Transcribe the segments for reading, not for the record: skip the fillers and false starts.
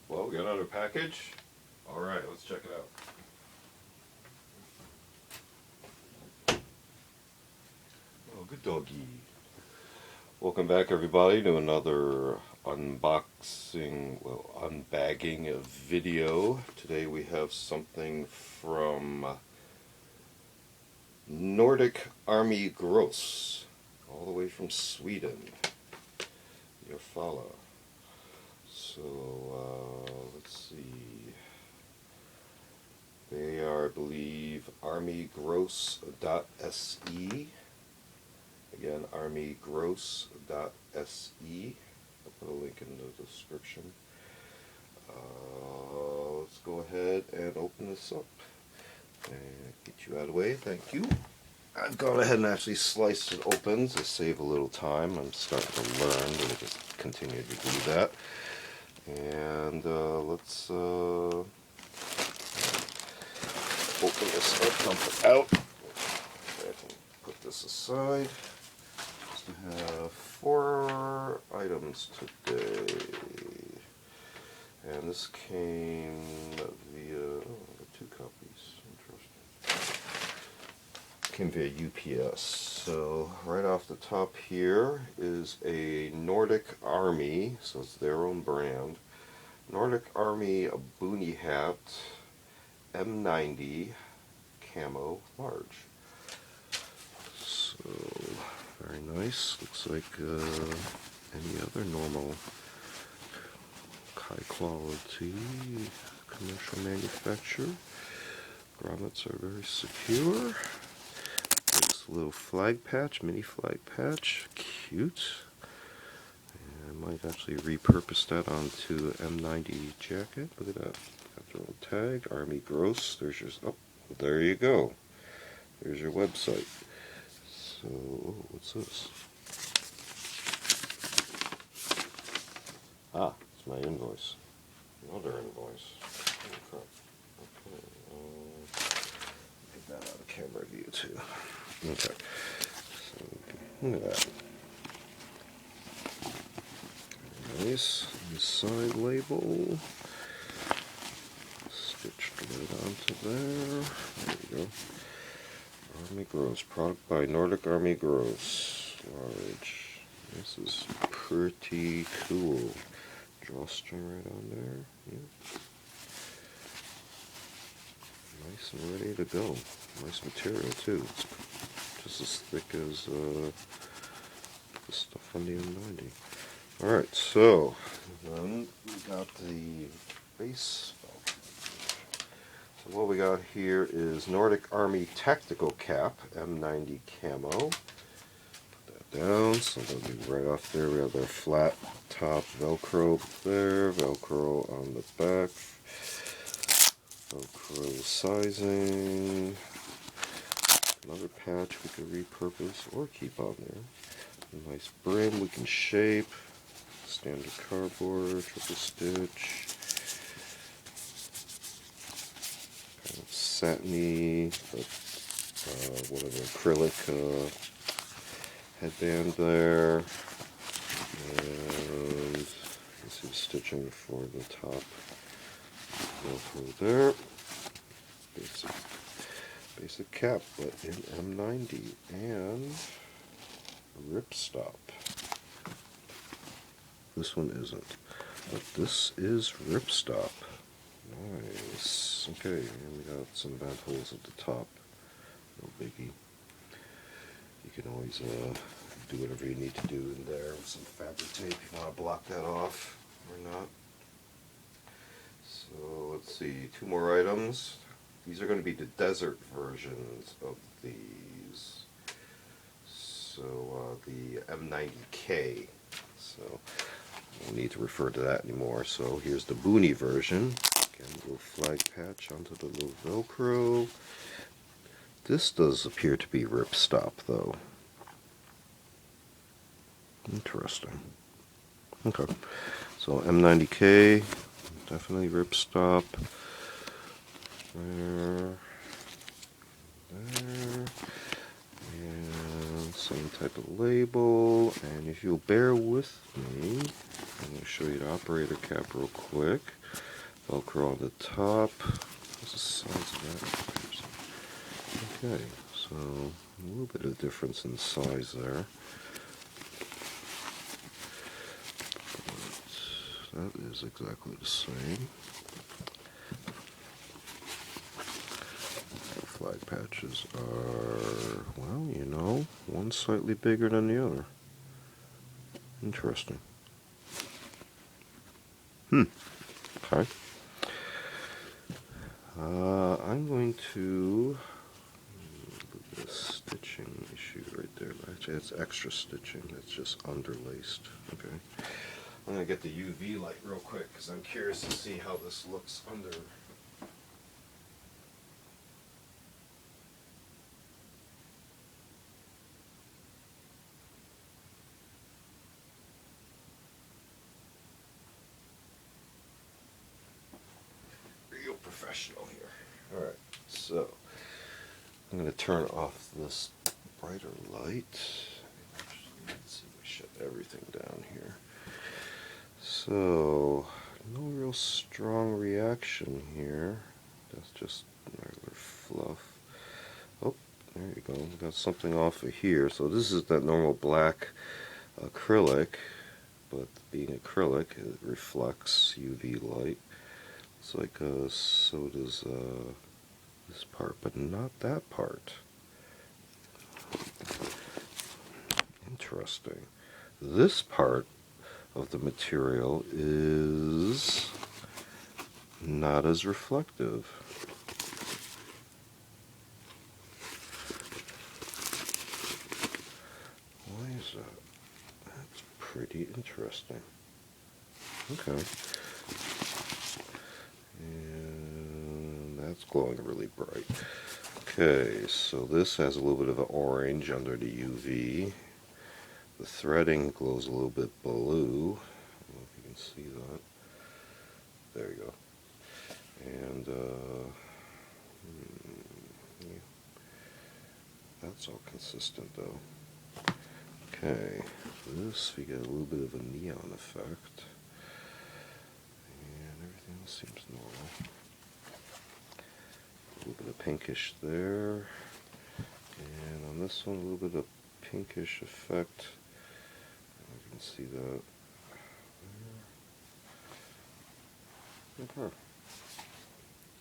Well, we got another package. Alright, let's check it out. Oh, good doggy. Welcome back, everybody, to another unboxing, well, unbagging of video. Today we have something from Nordic ARMYGROSS, all the way from Sweden. Your follow. So, let's see. They are, I believe, armygross.se. Again, armygross.se. I'll put a link in the description. Let's go ahead and open this up and get you out of the way. Thank you. I've gone ahead and actually sliced it open to save a little time. I'm starting to learn, but I just continue to do that. And let's open this up, dump it out. I can put this aside. Just have 4 items today. And this came via, oh, I got 2 copies. Interesting. Came via UPS. So right off the top here is a Nordic Army, so it's their own brand. Nordic Army Boonie hat, M90 Kamouflage. So very nice. Looks like any other normal high quality commercial manufacturer. Grommets are very secure. This little flag patch, mini flag patch, cute. And I might actually repurpose that onto M90 jacket. Look at that. Got their own tag, ARMYGROSS. There's your, oh, there you go. There's your website. So, what's this? Ah, it's my invoice. Another invoice. Oh, crap. Okay. Get that out of camera view too. Okay. So, look at that. Nice. The side label. Stitched right onto there. There you go. ARMYGROSS. Product by Nordic ARMYGROSS. Large. This is pretty cool. Drawstring right on there. Yeah. Nice and ready to go. Nice material too. It's just as thick as the stuff on the M90. Alright, so then we got the base. So what we got here is Nordic Army Tactical Cap, M90 Camo. Put that down, so that'll be right off there. We have their flat top Velcro there, Velcro on the back, Velcro sizing, another patch we could repurpose or keep on there. A nice brim we can shape, standard cardboard, triple stitch, kind of satiny, but whatever, acrylic headband there, and you can see the stitching for the top Velcro there. Basic cap, but in M90 and ripstop. This one isn't, but this is ripstop. Nice. Okay, and we got some vent holes at the top. No biggie. You can always do whatever you need to do in there with some fabric tape if you want to block that off or not. So let's see, 2 more items. These are going to be the desert versions of these. So the M90K. So no need to refer to that anymore. So here's the Boonie version. Again, a little flag patch onto the little Velcro. This does appear to be ripstop though. Interesting. Okay. So M90K, definitely ripstop. There. And same type of label. And if you'll bear with me, I'm going to show you the operator cap real quick. Velcro on the top. What's the size of that? Okay, so a little bit of difference in size there. But that is exactly the same. The flag patches are, well, you know, one slightly bigger than the other. Interesting. Okay. I'm going to look at this stitching issue right there. Actually, it's extra stitching. It's just underlaced. Okay. I'm going to get the UV light real quick because I'm curious to see how this looks under. Real professional here. Alright, so I'm going to turn off this brighter light. Let's see if we shut everything down here. So, no real strong reaction here. That's just regular fluff. Oh, there you go. We got something off of here. So this is that normal black acrylic, but being acrylic, it reflects UV light. It's like so does this part, but not that part. Interesting. This part of the material is not as reflective. Why is that? That's pretty interesting. Okay. And that's glowing really bright. Okay, so this has a little bit of an orange under the UV. The threading glows a little bit blue. I don't know if you can see that. There you go. And yeah. That's all consistent though. Okay, this we get a little bit of a neon effect. And everything else seems normal. A little bit of pinkish there. And on this one, a little bit of pinkish effect. You can see that. Okay.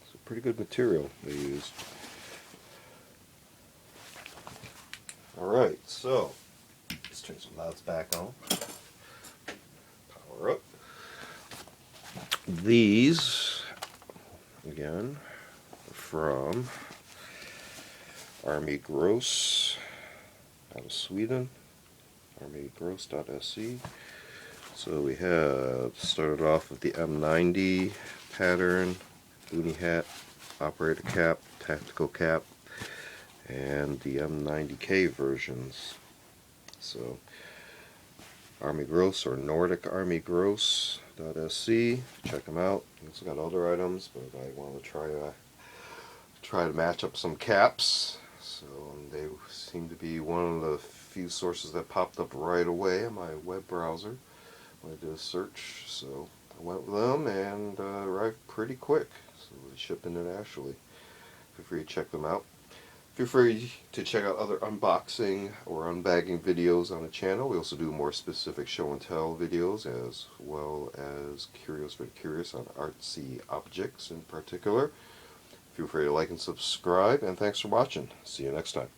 It's a pretty good material they used. Alright, so let's turn some louds back on. Power up. These, again, are from ARMYGROSS out of Sweden. ARMYGROSS.se. So we have started off with the M90 pattern, Boonie hat, operator cap, tactical cap, and the M90K versions. So ARMYGROSS or Nordic ARMYGROSS.se. Check them out. It's got other items, but I want to try to match up some caps. So they seem to be one of the few sources that popped up right away in my web browser when I did a search. So I went with them and arrived pretty quick. So they ship internationally. Feel free to check them out. Feel free to check out other unboxing or unbagging videos on the channel. We also do more specific show and tell videos, as well as very curious on artsy objects in particular. Feel free to like and subscribe, and thanks for watching. See you next time.